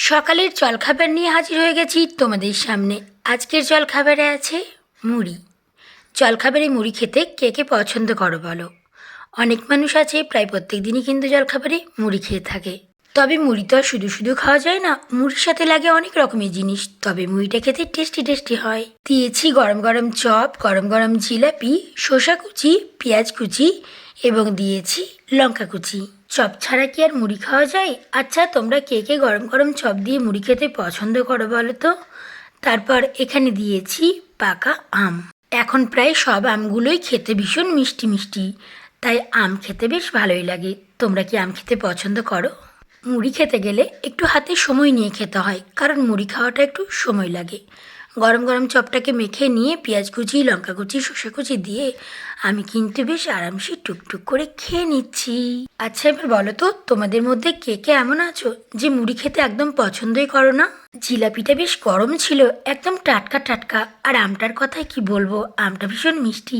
সকালের জলখাবার নিয়ে হাজির হয়ে গেছি তোমাদের সামনে। আজকের জলখাবারে আছে মুড়ি। জলখাবারে মুড়ি খেতে কে কে পছন্দ করো বলো? অনেক মানুষ আছে প্রায় প্রত্যেক দিনই কিন্তু জলখাবারে মুড়ি খেয়ে থাকে। তবে মুড়ি তো আর শুধু শুধু খাওয়া যায় না, মুড়ির সাথে লাগে অনেক রকমের জিনিস, তবে মুড়িটা খেতে টেস্টি টেস্টি হয়। দিয়েছি গরম গরম চপ, গরম গরম জিলাপি, শসা কুচি, পেঁয়াজ কুচি এবং দিয়েছি লঙ্কা কুচি। চপ ছাড়া কি আর মুড়ি খাওয়া যায়? আচ্ছা, তোমরা কে কে গরম গরম চপ দিয়ে মুড়ি খেতে পছন্দ করো বলো তো? তারপর এখানে দিয়েছি পাকা আম। এখন প্রায় সব আমগুলোই খেতে ভীষণ মিষ্টি মিষ্টি, তাই আম খেতে বেশ ভালোই লাগে। তোমরা কি আম খেতে পছন্দ করো? মুড়ি খেতে গেলে একটু হাতে সময় নিয়ে খেতে হয়, কারণ মুড়ি খাওয়াটা একটু সময় লাগে। গরম গরম চপটাকে মেখে নিয়ে পেঁয়াজ কুচি, লঙ্কা কুচি, শসা কুচি দিয়ে আমি কিন্তু বেশ আরামসে টুকটুক করে খেয়ে নিচ্ছি। আচ্ছা, এবার বলো তো, তোমাদের মধ্যে কে কে এমন আছো যে মুড়ি খেতে একদম পছন্দই করো না? জিলাপিটা বেশ গরম ছিল, একদম টাটকা টাটকা। আর আমটার কথায় কি বলবো, আমটা ভীষণ মিষ্টি।